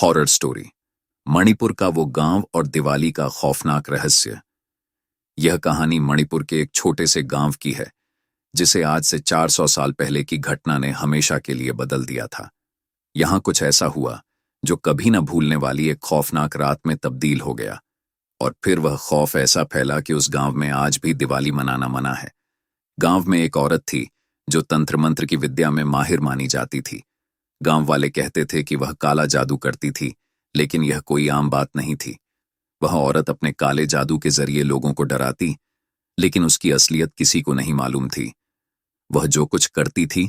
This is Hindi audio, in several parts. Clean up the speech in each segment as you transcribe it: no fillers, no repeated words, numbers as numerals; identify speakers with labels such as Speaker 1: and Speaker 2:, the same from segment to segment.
Speaker 1: Horror story. मणिपुर का वो गांव और दिवाली का खौफनाक रहस्य। यह कहानी मणिपुर के एक छोटे से गांव की है जिसे आज से 400 साल पहले की घटना ने हमेशा के लिए बदल दिया था। यहां कुछ ऐसा हुआ जो कभी न भूलने वाली एक खौफनाक रात में तब्दील हो गया, और फिर वह खौफ ऐसा फैला कि उस गांव में आज भी दिवाली मनाना मना है। गांव में एक औरत थी जो तंत्र मंत्र की विद्या में माहिर मानी जाती थी। गांव वाले कहते थे कि वह काला जादू करती थी, लेकिन यह कोई आम बात नहीं थी। वह औरत अपने काले जादू के जरिए लोगों को डराती, लेकिन उसकी असलियत किसी को नहीं मालूम थी। वह जो कुछ करती थी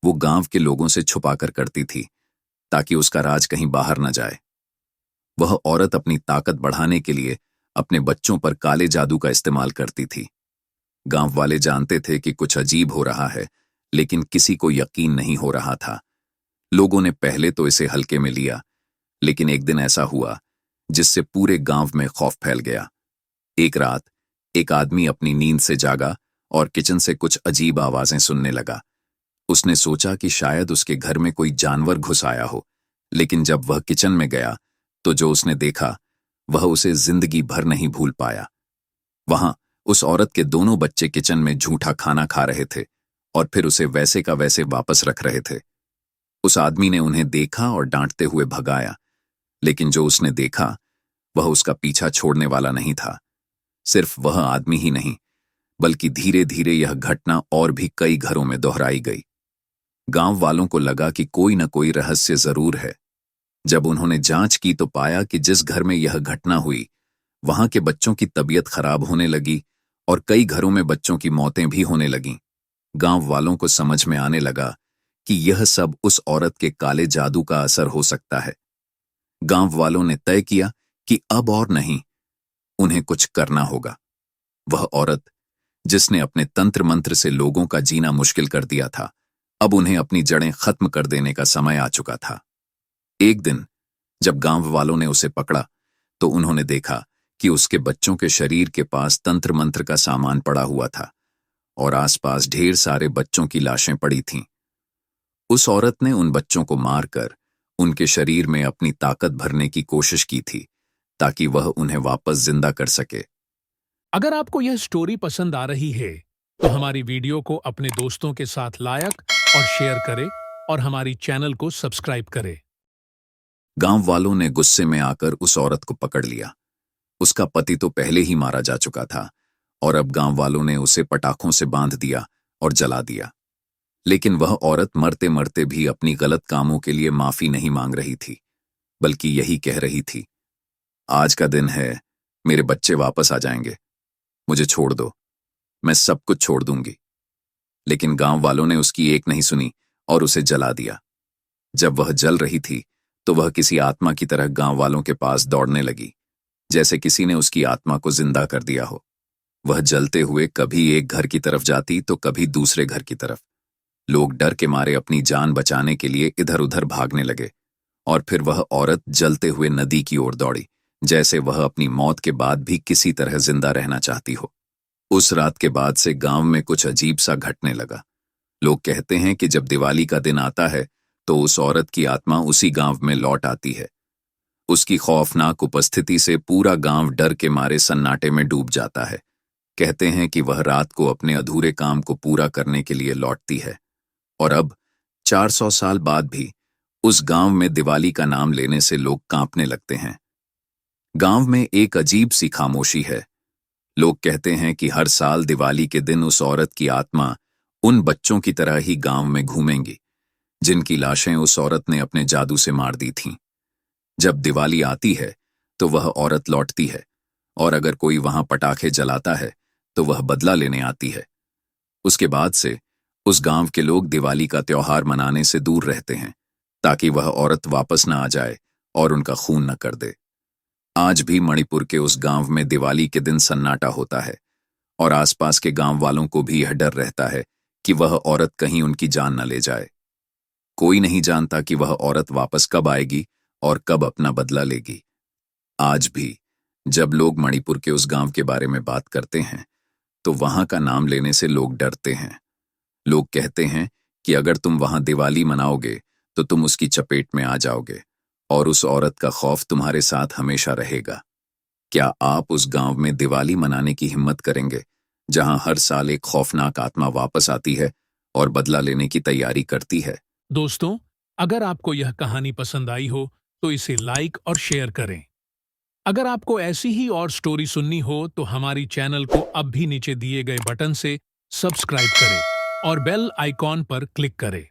Speaker 1: वो गांव के लोगों से छुपाकर करती थी, ताकि उसका राज कहीं बाहर न जाए। वह औरत अपनी ताकत बढ़ाने के लिए अपने बच्चों पर काले जादू का इस्तेमाल करती थी। गांव वाले जानते थे कि कुछ अजीब हो रहा है, लेकिन किसी को यकीन नहीं हो रहा था। लोगों ने पहले तो इसे हल्के में लिया, लेकिन एक दिन ऐसा हुआ जिससे पूरे गांव में खौफ फैल गया। एक रात एक आदमी अपनी नींद से जागा और किचन से कुछ अजीब आवाजें सुनने लगा। उसने सोचा कि शायद उसके घर में कोई जानवर घुस आया हो, लेकिन जब वह किचन में गया तो जो उसने देखा वह उसे जिंदगी भर नहीं भूल पाया। वहां उस औरत के दोनों बच्चे किचन में झूठा खाना खा रहे थे और फिर उसे वैसे का वैसे वापस रख रहे थे। उस आदमी ने उन्हें देखा और डांटते हुए भगाया, लेकिन जो उसने देखा वह उसका पीछा छोड़ने वाला नहीं था। सिर्फ वह आदमी ही नहीं, बल्कि धीरे धीरे यह घटना और भी कई घरों में दोहराई गई। गांव वालों को लगा कि कोई न कोई रहस्य जरूर है। जब उन्होंने जांच की तो पाया कि जिस घर में यह घटना हुई वहां के बच्चों की तबीयत खराब होने लगी और कई घरों में बच्चों की मौतें भी होने लगीं। गांव वालों को समझ में आने लगा कि यह सब उस औरत के काले जादू का असर हो सकता है। गांव वालों ने तय किया कि अब और नहीं, उन्हें कुछ करना होगा। वह औरत जिसने अपने तंत्र मंत्र से लोगों का जीना मुश्किल कर दिया था, अब उन्हें अपनी जड़ें खत्म कर देने का समय आ चुका था। एक दिन जब गांव वालों ने उसे पकड़ा तो उन्होंने देखा कि उसके बच्चों के शरीर के पास तंत्र मंत्र का सामान पड़ा हुआ था और आसपास ढेर सारे बच्चों की लाशें पड़ी थीं। उस औरत ने उन बच्चों को मारकर उनके शरीर में अपनी ताकत भरने की कोशिश की थी, ताकि वह उन्हें वापस जिंदा कर सके।
Speaker 2: अगर आपको यह स्टोरी पसंद आ रही है तो हमारी वीडियो को अपने दोस्तों के साथ लाइक और शेयर करें और हमारी चैनल को सब्सक्राइब करें।
Speaker 1: गांव वालों ने गुस्से में आकर उस औरत को पकड़ लिया। उसका पति तो पहले ही मारा जा चुका था और अब गांव वालों ने उसे पटाखों से बांध दिया और जला दिया। लेकिन वह औरत मरते मरते भी अपनी गलत कामों के लिए माफी नहीं मांग रही थी, बल्कि यही कह रही थी, आज का दिन है, मेरे बच्चे वापस आ जाएंगे, मुझे छोड़ दो, मैं सब कुछ छोड़ दूंगी। लेकिन गांव वालों ने उसकी एक नहीं सुनी और उसे जला दिया। जब वह जल रही थी तो वह किसी आत्मा की तरह गांव वालों के पास दौड़ने लगी, जैसे किसी ने उसकी आत्मा को जिंदा कर दिया हो। वह जलते हुए कभी एक घर की तरफ जाती तो कभी दूसरे घर की तरफ। लोग डर के मारे अपनी जान बचाने के लिए इधर उधर भागने लगे और फिर वह औरत जलते हुए नदी की ओर दौड़ी, जैसे वह अपनी मौत के बाद भी किसी तरह जिंदा रहना चाहती हो। उस रात के बाद से गांव में कुछ अजीब सा घटने लगा। लोग कहते हैं कि जब दिवाली का दिन आता है तो उस औरत की आत्मा उसी गांव में लौट आती है। उसकी खौफनाक उपस्थिति से पूरा गांव डर के मारे सन्नाटे में डूब जाता है। कहते हैं कि वह रात को अपने अधूरे काम को पूरा करने के लिए लौटती है। और अब 400 साल बाद भी उस गांव में दिवाली का नाम लेने से लोग कांपने लगते हैं। गांव में एक अजीब सी खामोशी है। लोग कहते हैं कि हर साल दिवाली के दिन उस औरत की आत्मा उन बच्चों की तरह ही गांव में घूमेंगी जिनकी लाशें उस औरत ने अपने जादू से मार दी थीं। जब दिवाली आती है तो वह औरत लौटती है, और अगर कोई वहां पटाखे जलाता है तो वह बदला लेने आती है। उसके बाद से उस गांव के लोग दिवाली का त्योहार मनाने से दूर रहते हैं, ताकि वह औरत वापस न आ जाए और उनका खून न कर दे। आज भी मणिपुर के उस गांव में दिवाली के दिन सन्नाटा होता है और आसपास के गांव वालों को भी यह डर रहता है कि वह औरत कहीं उनकी जान न ले जाए। कोई नहीं जानता कि वह औरत वापस कब आएगी और कब अपना बदला लेगी। आज भी जब लोग मणिपुर के उस गांव के बारे में बात करते हैं तो वहां का नाम लेने से लोग डरते हैं। लोग कहते हैं कि अगर तुम वहां दिवाली मनाओगे तो तुम उसकी चपेट में आ जाओगे और उस औरत का खौफ तुम्हारे साथ हमेशा रहेगा। क्या आप उस गांव में दिवाली मनाने की हिम्मत करेंगे, जहां हर साल एक खौफनाक आत्मा वापस आती है और बदला लेने की तैयारी करती है?
Speaker 2: दोस्तों, अगर आपको यह कहानी पसंद आई हो तो इसे लाइक और शेयर करें। अगर आपको ऐसी ही और स्टोरी सुननी हो तो हमारी चैनल को अब भी नीचे दिए गए बटन से सब्सक्राइब करें और बेल आइकॉन पर क्लिक करें।